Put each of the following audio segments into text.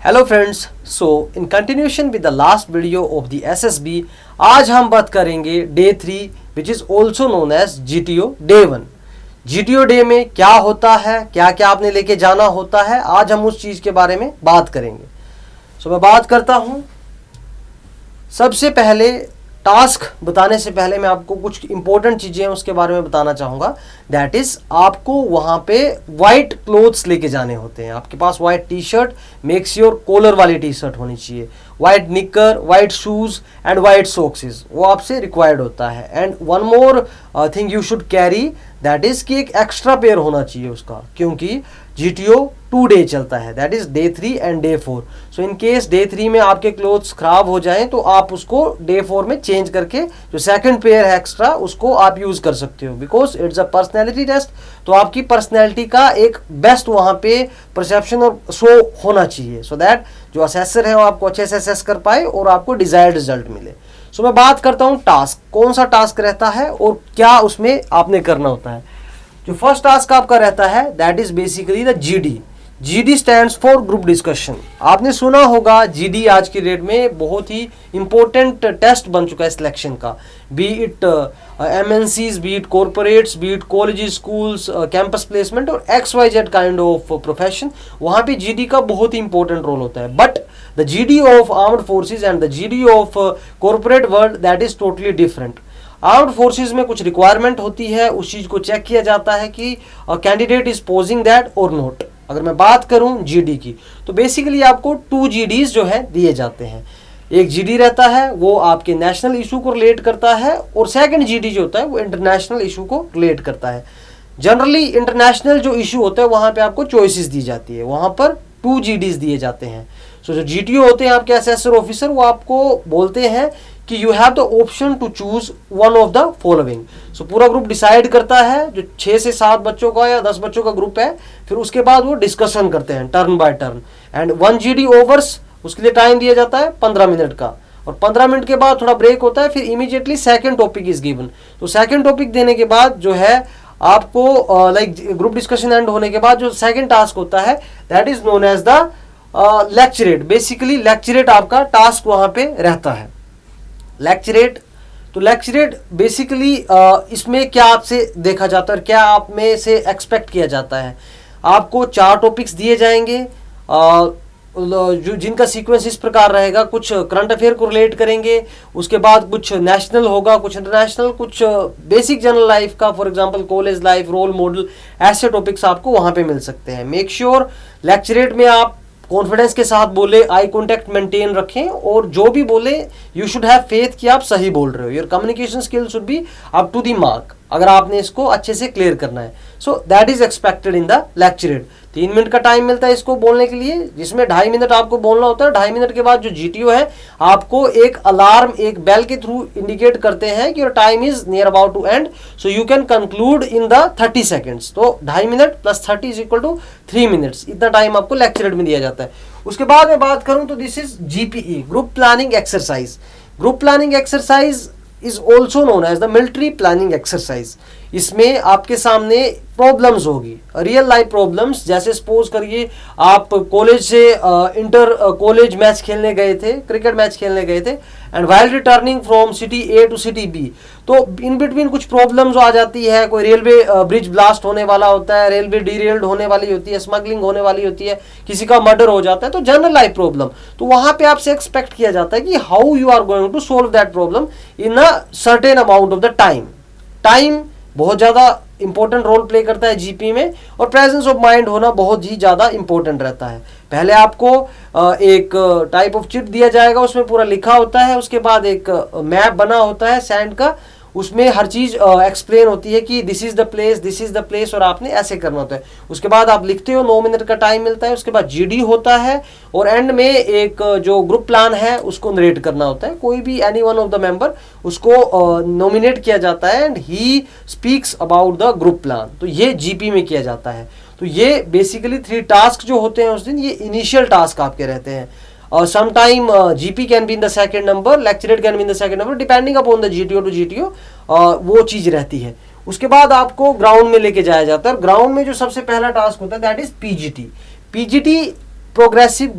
Hello friends, so in continuation with the last video of the SSB, आज हम बात करेंगे day 3 which is also known as GTO day 1। GTO day में क्या होता है, क्या क्या आपने लेके जाना होता है, आज हम उस चीज के बारे में बात करेंगे। सो मैं बात करता हूं। सबसे पहले टास्क बताने से पहले मैं आपको कुछ इंपॉर्टेंट चीजें हैं उसके बारे में बताना चाहूंगा। दैट इज आपको वहां पे व्हाइट क्लोथ्स लेके जाने होते हैं। आपके पास white T shirt, make sure collar वाली टी शर्ट होनी चाहिए, white knicker, white shoes and white socks, वो आपसे रिक्वायर्ड होता है। And one more thing you should carry, that is कि एक एक्स्ट्रा पेयर होना चाहिए उसका, क्योंकि जीटीओ 2 डे चलता है, that is day 3 and day 4। So in case day 3 में आपके क्लोथ्स खराब हो जाएं तो आप उसको डे 4 में चेंज करके जो सेकंड पेयर है एक्स्ट्रा उसको आप यूज कर सकते हो, because it's a personality test. तो आपकी पर्सनैलिटी का एक बेस्ट वहां पे परसेप्शन और शो होना चाहिए, सो दैट जो असेसर है वो आपको अच्छे से असेस कर पाए और आपको डिजायर्ड रिजल्ट मिले। सो मैं बात करता हूँ टास्क, कौन सा टास्क रहता है और क्या उसमें आपने करना होता है। जो फर्स्ट टास्क आपका रहता है that is basically the GD. GD stands for group discussion. आपने सुना होगा जीडी आज की डेट में बहुत ही इंपॉर्टेंट टेस्ट बन चुका है सिलेक्शन का, B it MNCs, B it corporates, B it colleges, schools, campus placement और XYZ काइंड ऑफ प्रोफेशन। वहां पे जीडी का बहुत ही इंपॉर्टेंट रोल होता है। But the GD of armed forces and the GD of corporate world that is totally different. Armed forces में कुछ requirement होती है, उस चीज को चेक किया जाता है कि कैंडिडेट इज पोजिंग दैट और नॉट। अगर मैं बात करूं जीडी की तो बेसिकली आपको 2 जीडीज जो है दिए जाते हैं। एक जीडी रहता है वो आपके नेशनल इशू को रिलेट करता है और सेकंड जीडी जो होता है वो इंटरनेशनल इशू को रिलेट करता है। जनरली इंटरनेशनल जो इशू होता है वहां पे आपको चॉइसेस दी जाती है, वहां पर 2 जीडीज दिए जाते हैं। सो जो जीटीओ होते हैं आपके असेसर ऑफिसर, वो आपको बोलते हैं कि you have the option to choose one of the following. So पूरा ग्रुप डिसाइड करता है, जो 6 से 7 बच्चों का या 10 बच्चों का ग्रुप है, फिर उसके बाद वो डिस्कशन करते हैं turn by turn. And 1 GD overs, उसके लिए टाइम दिया जाता है 15 मिनट का, और 15 मिनट के बाद थोड़ा ब्रेक होता है, फिर immediately second topic is given. तो सेकंड टॉपिक देने के बाद जो है आपको ग्रुप डिस्कशन एंड होने के बाद जो सेकंड टास्क होता है that is known as the lecturette. Basically lecturette आपका टास्क वहां पे रहता है। लेक्चरेट, तो लेक्चरेट बेसिकली इसमें क्या आपसे देखा जाता है और क्या आप में से एक्सपेक्ट किया जाता है। आपको 4 टॉपिक्स दिए जाएंगे जो जिनका सीक्वेंस इस प्रकार रहेगा, कुछ करंट अफेयर को रिलेट करेंगे, उसके बाद कुछ नेशनल होगा, कुछ इंटरनेशनल, कुछ बेसिक जनरल लाइफ का, for example college life, role model, ऐसे टॉपिक्स आपको वहां पे मिल सकते हैं। मेक श्योर लेक्चरेट में आप कॉन्फिडेंस के साथ बोले, आई कॉन्टेक्ट मेंटेन रखें, और जो भी बोले यू शुड हैव फेथ कि आप सही बोल रहे हो। Your communication skill should be up to the mark, अगर आपने इसको अच्छे से क्लियर करना है। So that is expected in the lecturette. 3 minute का टाइम मिलता है इसको बोलने के लिए, जिसमें 2.5 मिनट आपको बोलना होता है। 2.5 मिनट के बाद जो जीटीओ है आपको एक अलार्म, एक बेल के थ्रू इंडिकेट करते हैं कि your time is near about to end, so you can conclude in the 30 seconds. तो 2.5 minute plus 30 is equal to 3 minutes, इतना टाइम आपको लेक्चरेट में दिया जाता है। उसके बाद मैं बात करूं तो this is GPE, group planning exercise. Group planning exercise is also known as the military planning exercise. इसमें आपके सामने प्रॉब्लम्स होगी, रियल लाइफ प्रॉब्लम्स। जैसे सपोज करिए आप कॉलेज से इंटर कॉलेज मैच खेलने गए थे, क्रिकेट मैच खेलने गए थे, and while returning from city A to city B, तो इन बिटवीन कुछ प्रॉब्लम्स आ जाती है। कोई रेलवे ब्रिज ब्लास्ट होने वाला होता है, रेलवे डीरेल्ड होने वाली होती है, स्मगलिंग होने वाली होती है, किसी का मर्डर हो जाता है, तो जनरल लाइफ प्रॉब्लम। तो वहां पे आपसे एक्सपेक्ट किया जाता है कि how you are going to solve that problem in a certain amount of the time. Time बहुत ज्यादा इंपॉर्टेंट रोल प्ले करता है जीपी में, और प्रेजेंस ऑफ माइंड होना बहुत ही ज्यादा इंपॉर्टेंट रहता है। पहले आपको एक टाइप ऑफ चिट दिया जाएगा, उसमें पूरा लिखा होता है, उसके बाद एक मैप बना होता है सैंड का, उसमें हर चीज एक्सप्लेन होती है कि this is the place, this is the place, और आपने ऐसे करना होता है। उसके बाद आप लिखते हो, 9 मिनट का टाइम मिलता है। उसके बाद जीडी होता है, और एंड में एक जो ग्रुप प्लान है उसको नरेट करना होता है। कोई भी any one of the member उसको नॉमिनेट किया जाता है and he speaks about the group plan. तो ये जीपी में किया जाता है। तो ये बेसिकली 3 टास्क जो होते हैं उस दिन, ये इनिशियल टास्क आपके रहते हैं। sometime GP can be in the second number, lecturate can be in the second number, depending upon the GTO to GTO, वो चीज रहती है। उसके बाद आपको ग्राउंड में लेके जाया जाता है। ग्राउंड में जो सबसे पहला टास्क होता है that is PGT. PGT progressive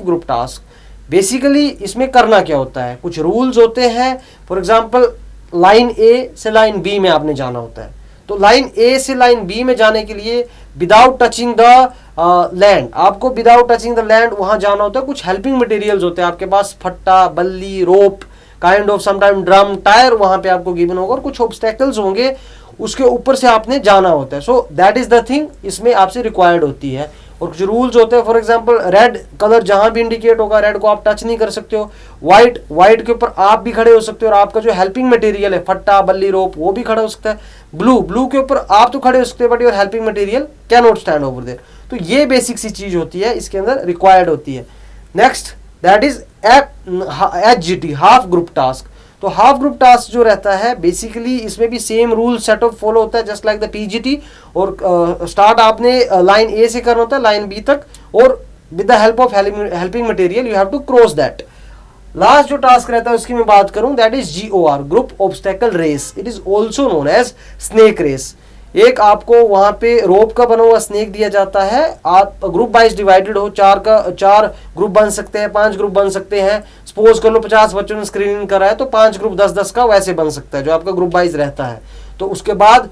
group task basically इसमें करना क्या होता है, कुछ रूल्स होते हैं। फॉर एग्जांपल लाइन ए से लाइन बी में आपने जाना होता है, तो लाइन ए से लाइन बी में जाने के लिए विदाउट टचिंग द लैंड, आपको विदाउट टचिंग द लैंड वहां जाना होता है। कुछ हेल्पिंग मटेरियल्स होते हैं आपके पास, फट्टा, बल्ली, rope, kind of sometime drum, tyre वहां पे आपको गिवन होगा और कुछ ऑब्स्टेकल्स होंगे, उसके ऊपर से आपने जाना होता है। So that is the thing इसमें आपसे रिक्वायर्ड होती है। और कुछ रूल्स होते हैं, फॉर एग्जांपल रेड कलर जहां भी इंडिकेट होगा, रेड को आप टच नहीं कर सकते हो। व्हाइट के ऊपर आप भी खड़े हो सकते हो और आपका जो हेल्पिंग मटेरियल है, फट्टा, बल्ली, रोप, वो भी खड़ा हो सकता है। ब्लू के ऊपर आप तो खड़े हो सकते हो but your helping material can not stand over there. तो ये बेसिक सी चीज होती है, इसके अंदर रिक्वायर्ड होती है। Next that is HGT, half group task. तो हाफ ग्रुप टास्क जो रहता है बेसिकली इसमें भी same rule set of follow होता है जस्ट लाइक द PGT। और स्टार्ट आपने लाइन ए से करना होता है लाइन बी तक, और with the help of helping material you have to cross that. Last जो टास्क रहता है उसकी मैं बात करूं, that is GOR, group obstacle race. It is also known as snake race. एक आपको वहां पे रोप का बना हुआ स्नेक दिया जाता है, आप ग्रुप वाइज डिवाइडेड हो, चार ग्रुप बन सकते हैं, 5 ग्रुप बन सकते हैं। सपोज कर लो 50 बच्चों ने स्क्रीनिंग करा है तो 5 ग्रुप 10-10 का वैसे बन सकता है जो आपका ग्रुप वाइज रहता है। तो उसके बाद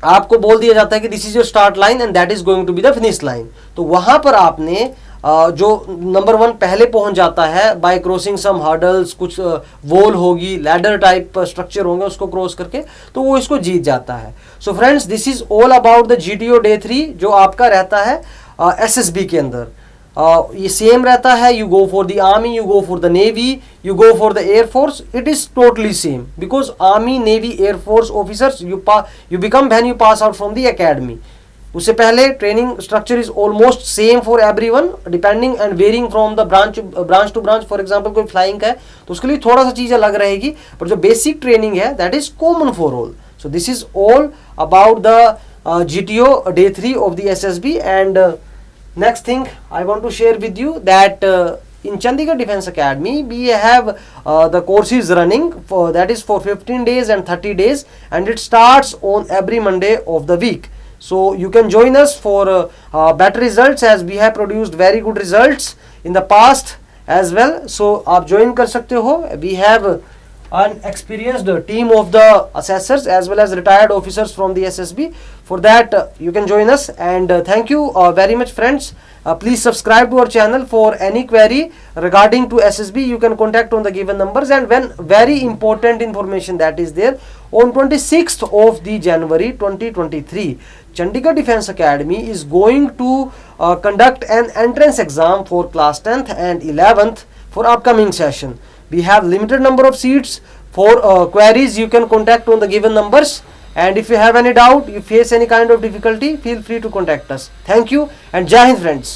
आपको बोल दिया जाता है कि this is your start line and that is going to be the finish line. तो वहां पर आपने जो नंबर 1 पहले पहुंच जाता है बाय क्रॉसिंग सम हर्डल्स, कुछ वॉल होगी, लैडर टाइप स्ट्रक्चर होंगे, उसको क्रॉस करके तो वो इसको जीत जाता है। So friends this is all about the GTO Day 3 जो आपका रहता है SSB के अंदर। ये सेम रहता है, you go for the army, you go for the navy, you go for the air force, it is totally same because army, navy, air force officers you become when you pass out from the academy. उससे पहले training structure is almost same for everyone depending and varying from the branch to branch. For example कोई flying का है तो उसके लिए थोड़ा सा चीज अलग रहेगी, पर जो बेसिक ट्रेनिंग है that is common for all. So this is all about the GTO Day 3 of the SSB। and next thing I want to share with you that in Chandigarh Defence Academy we have the courses running that is for 15 days and 30 days, and it starts on every Monday of the week. So you can join us for better results as we have produced very good results in the past as well. So आप join कर सकते हो। We have an experienced team of the assessors as well as retired officers from the SSB. For that you can join us, and thank you very much friends. Please subscribe to our channel. For any query regarding to SSB you can contact on the given numbers. And when very important information that is there, on 26th of the January 2023 Chandigarh Defence Academy is going to conduct an entrance exam for class 10th and 11th for upcoming session. We have limited number of seats. For queries you can contact on the given numbers, and if you have any doubt, you face any kind of difficulty, feel free to contact us. Thank you and Jai Hind friends.